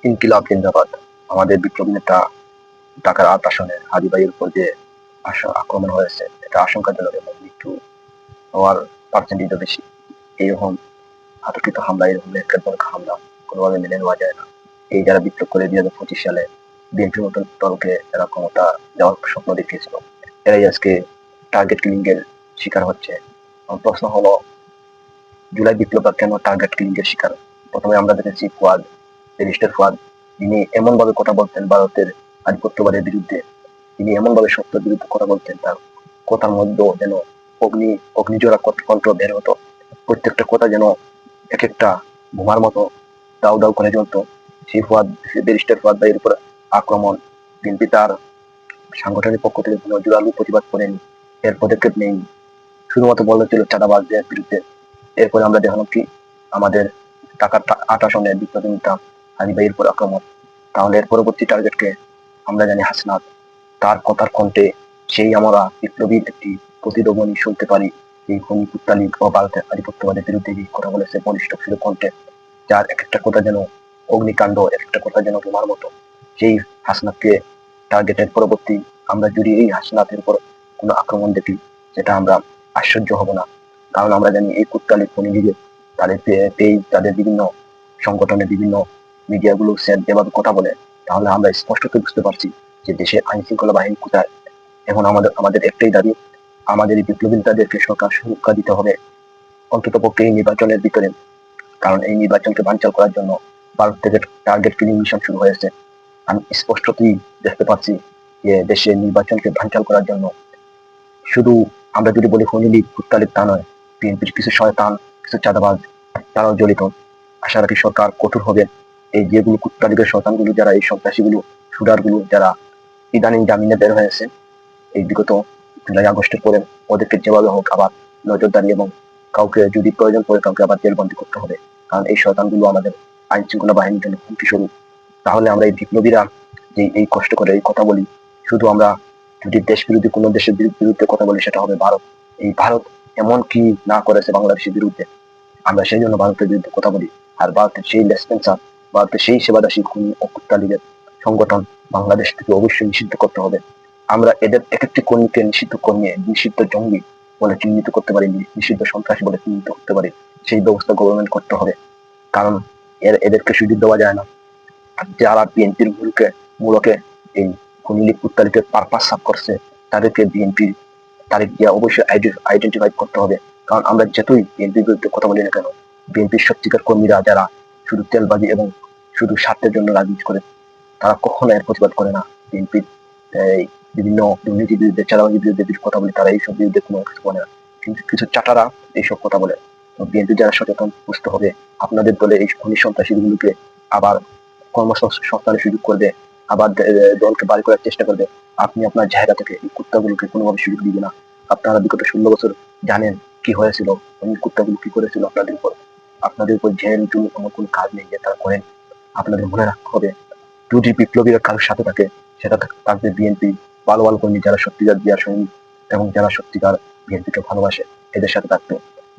ইনকিলাব জিন্দাবাদ। আমাদের বিপ্লবী নেতা ঢাকার ৮ আসনে হাজী ভাইয়ের উপর যে আক্রমণ হয়েছে, এটা আশঙ্কাজনক এবং মৃত্যু হওয়ার পার্সেন্টেজও বেশি। এইরকম আতর্কিত হামলা, এরকম ন্যাক্কারজনক হামলা কোনোভাবে মেনে নেওয়া যায় না। এই যারা বিপ্লব করে ২০২৫ সালে বিএনপির মতন দলকে এরা ক্ষমতা দেওয়ার স্বপ্ন দেখিয়েছিল, এরাই আজকে টার্গেট কিলিং এর শিকার হচ্ছে। আমার প্রশ্ন হলো, জুলাই বিপ্লবটা কেন টার্গেট কিলিং এর শিকার? প্রথমে আমরা দেখেছি ফুয়াদ, ব্যারিস্টার ফুয়াদ, তিনি এমন ভাবে কথা বলতেন ভারতের আধিপত্যবাদের বিরুদ্ধে, তিনি এমন ভাবে সত্যের বিরুদ্ধে কথা বলতেন, তার কথার মধ্যে যেন অগ্নিজোড়া কণ্ঠ বের হতো। প্রত্যেকটা কথা যেন এক একটা বোমার মতো দাউ দাউ করে জ্বলতো। সেই ফুয়াদ, ব্যারিস্টার ফুয়াদ ভাইয়ের উপর আক্রমণ, বিএনপি তার সাংগঠনিক পক্ষ থেকে কোনো জোরালো প্রতিবাদ করেনি, এর পদক্ষেপ নেয়নি, শুধুমাত্র বলেছিল চাঁদাবাজদের বিরুদ্ধে। এরপরে আমরা দেখলাম কি, আমাদের ঢাকার ৮ আসনের বিপ্লবী নেতা হাজী ভাইয়ের উপর আক্রমণ। তাহলে এর পরবর্তী টার্গেটকে আমরা জানি হাসনাত। তার কথার কণ্ঠে সেই আমরা বিপ্লবীর একটি প্রতিধ্বনি শুনতে পারি, এই খুনি কুত্তা লীগ ও ভারতের আধিপত্যবাদের বিরুদ্ধে যে কথা বলেছে বলিষ্ঠ ছিল কণ্ঠে, যার এক একটা কথা যেন অগ্নিকাণ্ড, এক একটা কথা যেন বোমার মতো। সেই হাসনাতকে টার্গেটের পরবর্তী আমরা যদি এই হাসনাতের উপর কোনো আক্রমণ দেখি, সেটা আমরা আশ্চর্য হব না। কারণ আমরা জানি এই কুত্তা লীগ খুনি লীগের তাদের পেজ, তাদের বিভিন্ন সংগঠনের বিভিন্ন মিডিয়াগুলো স্যার যেভাবে কথা বলে, তাহলে আমরা স্পষ্টত বুঝতে পারছি যে দেশের আইন শৃঙ্খলা বাহিনী কোথায়। এখন আমাদের একটাই দাবি, আমাদের এই বিপ্লবী নেতাদেরকে সরকার সুরক্ষা দিতে হবে, অন্তত পক্ষে এই নির্বাচনের ভিতরে। কারণ এই নির্বাচনকে বানচাল করার জন্য ভারত থেকে টার্গেট কিলিং মিশন শুরু হয়েছে। আমি স্পষ্টতই দেখতে পাচ্ছি যে দেশের নির্বাচনকে বানচাল করার জন্য শুধু আমরা যদি বলি খুনি লীগ, কুত্তা লীগ, তা নয়, বিএনপির কিছু শয়তান, কিছু চাঁদাবাজ, তারাও জড়িত। আশা রাখি সরকার কঠোর হবে। এই যেগুলো কুত্তা লীগের শয়তানগুলো, যারা এই সন্ত্রাসীগুলো, শুটারগুলো, যারা ইদানিং জামিনে বের হয়েছে এই বিগত জুলাই আগস্টের পরে, ওদেরকে যেভাবে হোক আবার নজরদারি এবং কাউকে যদি প্রয়োজন পড়ে কাউকে আবার জেলবন্দি করতে হবে। কারণ এই শয়তানগুলো আমাদের আইন শৃঙ্খলা বাহিনীর জন্য হুমকি স্বরূপ। তাহলে আমরা এই বিপ্লবীরা যে এই কষ্ট করে এই কথা বলি, শুধু আমরা যদি দেশ বিরোধী কোনো দেশের বিরুদ্ধে কথা বলি, সেটা হবে ভারত। এই ভারত এমন কি না করেছে বাংলাদেশের বিরুদ্ধে, আমরা সেই জন্য ভারতের বিরুদ্ধে কথা বলি। আর ভারতের সেই লেসপেন্সার, ভারতের সেই সেবাদাসী খুনি ও কুত্তা লীগের সংগঠন বাংলাদেশ থেকে অবশ্যই নিষিদ্ধ করতে হবে। আমরা এদের এক একটি কর্মীকে নিষিদ্ধ কর্মী, নিষিদ্ধ জঙ্গি বলে চিহ্নিত করতে পারি, নিষিদ্ধ সন্ত্রাসী বলে চিহ্নিত করতে পারি। সেই ব্যবস্থা গভর্নমেন্ট করতে হবে। কারণ এদেরকে সুযোগ দেওয়া যায় না। যারা বিএনপির মূলকে এই খুনি লীগ, কুত্তা লীগের পারপাস সাফ করছে, তাদেরকে বিএনপির তারিখ দিয়ে অবশ্যই আইডেন্টিফাই করতে হবে। কারণ আমরা যতই বিএনপির বিরুদ্ধে কথা বলি না কেন, বিএনপির সত্যিকার কর্মীরা যারা শুধু তেলবাজি এবং শুধু স্বার্থের জন্য রাজনীতি করে, তারা কখনো এর প্রতিবাদ করে না। বিএনপির এই বিভিন্ন দুর্নীতির বিরুদ্ধে, চাঁদাবাজির বিরুদ্ধে কথা বলে, তারা এইসব বিরুদ্ধে কোনো কিছু বলে না। কিন্তু কিছু চাটারা এইসব কথা বলে। বিএনপি যারা সচেতন, বুঝতে হবে আপনাদের দলে এই খুনি সন্ত্রাসীগুলোকে আবার কর্মসংস্থানের সুযোগ করবে, আবার দলকে বাড়ি করার চেষ্টা করবে। আপনি আপনার জায়গা থেকে এই কুত্তাগুলোকে কোনোভাবে সুযোগ দিবে না। আপনারা বিগত 16 বছর জানেন কি হয়েছিল, এই কুত্তাগুলো কি করেছিল আপনাদের উপর। আপনাদের উপর জেল জুল এমন কোনো কাজ নেই যে তারা করেন। আপনাদের মনে রাখতে হবে, যদি বিপ্লবীরা কারোর সাথে থাকে, সেটা থাকবে বিএনপি ভালো ভালো কর্মী, যারা সত্যিকার বিয়ার সৈনিক এবং যারা সত্যিকার বিএনপিকে ভালোবাসে, এদের সাথে থাকবে।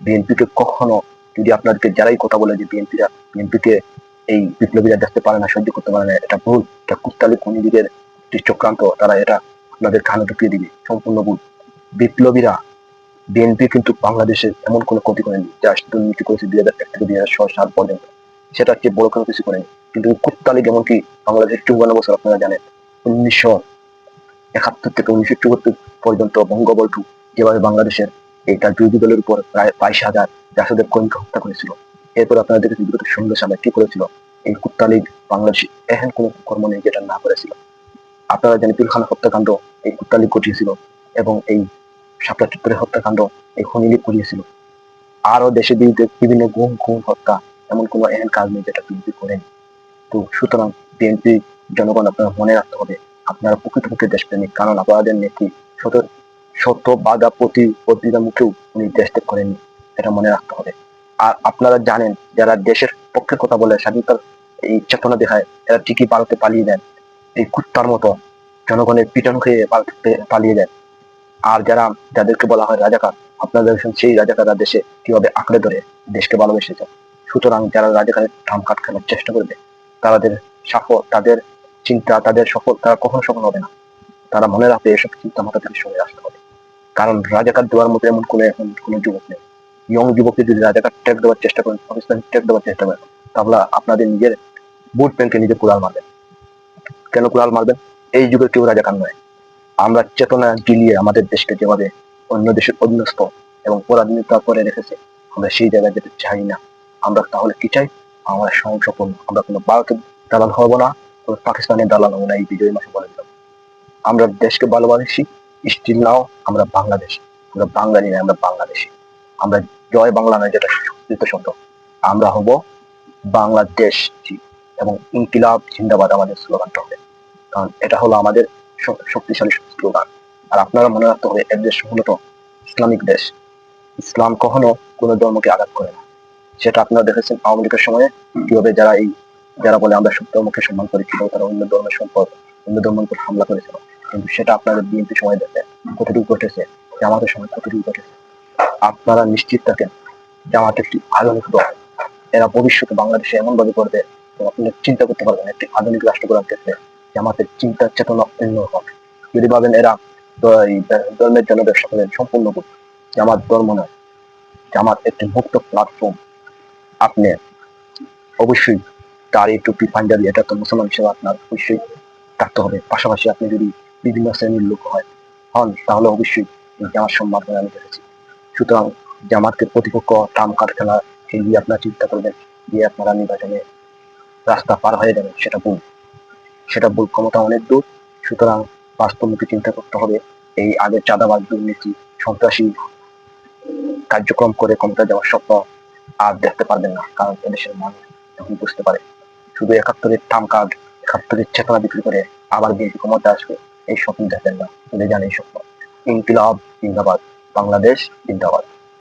বিএনপিকে কখনো, যদি আপনাদেরকে যারাই কথা বলে যে বিএনপিকে এই বিপ্লবীরা দেখতে পারে না, সহ্য করতে পারে না, এটা ভুল। এটা কুত্তালি খুনি লীগের চক্রান্ত, তারা এটা আপনাদের কানে ঢুকিয়ে দিবে, সম্পূর্ণ ভুল। বিপ্লবীরা, বিএনপি কিন্তু বাংলাদেশের এমন কোনো ক্ষতি করেনি, যা দুর্নীতি করেছে 2001 থেকে 2007 পর্যন্ত, সেটা হচ্ছে বড় কোনো কিছু করেনি। কিন্তু কুত্তা লীগ এমনকি বাংলাদেশের 54 বছর, আপনারা জানেন 1971 থেকে 1974 পর্যন্ত বঙ্গবন্ধু যেভাবে বাংলাদেশের এই তার বিরোধী দলের উপর প্রায় 22,000 জাসদের কর্মীকে হত্যা করেছিল। এরপর আপনারা দেখেছেন বিগত 16 সালে কি করেছিল এই কুত্তা লীগ। বাংলাদেশে এখন কোনো কর্ম নেই যেটা না করেছিল। আপনারা জানেন পিলখানা হত্যাকাণ্ড এই কুত্তা লীগ ঘটিয়েছিল, এবং এই শাপলা চত্বরের হত্যাকাণ্ড এই খনি লীগ করিয়েছিল। আরো দেশে বিরুদ্ধে বিভিন্ন গুম খুন হত্যা, এমন কোনো এহেন কাজ নেই যেটা বিএনপি করেনি। তো সুতরাং বিএনপি জনগণ, আপনারা মনে রাখতে হবে, আপনারা প্রকৃতপক্ষে দেশপ্রেমিক। কারণ আপনাদের নেত্রী শত শত বাধা প্রতিদ্বন্দ্বিতার মুখেও উনি দেশ ত্যাগ করেননি, এটা মনে রাখতে হবে। আর আপনারা জানেন, যারা দেশের পক্ষে কথা বলে, স্বাধীনতার এই চেতনা দেখায়, এরা ঠিকই ভারতে পালিয়ে দেন, এই কুত্তার মতো জনগণের পিটানো খেয়ে ভারতে পালিয়ে দেন। আর যাদেরকে বলা হয় রাজাকার, আপনারা দেখেন সেই রাজাকাররা দেশে কিভাবে আঁকড়ে ধরে দেশকে ভালোবেসেছে। সুতরাং যারা রাজাকারের ধাম কাট খেলার চেষ্টা করবে, তাদের তাদের চিন্তা, তাদের সফল, তারা কখনো সফল হবে না। তারা মনে রাখবে এসব চিন্তা মাথা থেকে সরে আসতে হবে। কারণ রাজাকার দেওয়ার মতো এমন এখন কোনো যুবক নেই। ইয়ং যুবককে যদি রাজাকার ট্যাগ দেওয়ার চেষ্টা করেন, পাকিস্তান ট্যাগ দেওয়ার চেষ্টা করেন, তাহলে আপনাদের নিজের বুট প্যান্টকে নিজে কুড়াল মারবেন। কেন কুড়াল মারবেন? এই যুগে কেউ রাজাকার নয়। আমরা চেতনা গিলিয়ে আমাদের দেশকে যেভাবে অন্য দেশের অধীনস্থ এবং পরাধীনতা করে রেখেছে, আমরা সেই জায়গায় যেতে চাই না। আমরা তাহলে কি চাই? আমরা সহংসপূর্ণ, আমরা কোনো ভারতের দালাল হব না, কোনো পাকিস্তানের দালাল হবো না। এই বিজয়ী মাসে বলে দিলাম। আমরা দেশকে ভালোবাসি, স্টিল নাও আমরা বাংলাদেশি, আমরা বাঙালি নয়, আমরা বাংলাদেশি। আমরা জয় বাংলা নয়, যেটা সংস্কৃত শব্দ, আমরা হব বাংলাদেশ এবং ইনকিলাব জিন্দাবাদ আমাদের স্লোগানটা হবে। কারণ এটা হলো আমাদের শক্তিশালী স্লোগান। আর আপনারা মনে রাখতে হবে, এর দেশ মূলত ইসলামিক দেশ। ইসলাম কখনো কোনো ধর্মকে আঘাত করে না। সেটা আপনারা দেখেছেন আওয়ামী লীগের সময়ে কিভাবে যারা বলে আমরা সব ধর্মকে সম্মান করি, কিভাবে তারা অন্য ধর্মের সম্পদ, অন্য ধর্মের উপর হামলা করেছিল। কিন্তু সেটা আপনাদের বিএনপি সময় দেখেন কতটুকু ঘটেছে, জামাতের সময় কতটুকু ঘটেছে। আপনারা নিশ্চিত থাকেন জামাত একটি আধুনিক দল। এরা ভবিষ্যতে বাংলাদেশে এমন ভাবে করবে, আপনি চিন্তা করতে পারবেন একটি আধুনিক রাষ্ট্র গড়ার ক্ষেত্রে জামাতের চিন্তা চেতনা অন্যরকম। যদি ভাবেন এরা ধর্মের জন্য ব্যবসা করেন, সম্পূর্ণ ভুল। জামাত ধর্ম নয়, জামাত একটি মুক্ত প্ল্যাটফর্ম। আপনি অবশ্যই দাড়ি, টুপি, পাঞ্জাবি, এটা তো মুসলমান হিসেবে আপনার অবশ্যই থাকতে হবে। পাশাপাশি আপনি যদি বিভিন্ন শ্রেণীর লোক হন, তাহলে অবশ্যই জামাত সম্মান করে আমি দেখেছি। সুতরাং জামাতকে প্রতিপক্ষ টার্ম কার্ড খেলা খেলিয়ে আপনারা চিন্তা করবেন দিয়ে আপনারা নির্বাচনে রাস্তা পার হয়ে যাবেন, সেটা ভুল। ক্ষমতা অনেক দূর। সুতরাং বাস্তবমুখী চিন্তা করতে হবে। এই আগে চাঁদাবাজ, দুর্নীতি, সন্ত্রাসী কার্যক্রম করে ক্ষমতা যাওয়ার স্বপ্ন আর দেখতে পারবেন না। কারণ এদেশের মানুষ এখন বুঝতে পারে, শুধু ৭১-এর টার্ম কার্ড, ৭১-এর চেতনা বিক্রি করে আবার বিএনপি ক্ষমতা আসবে, এই স্বপ্ন দেখেন না, ভুলে যান এই স্বপ্ন। ইনকিলাব জিন্দাবাদ, বাংলাদেশ জিন্দাবাদ।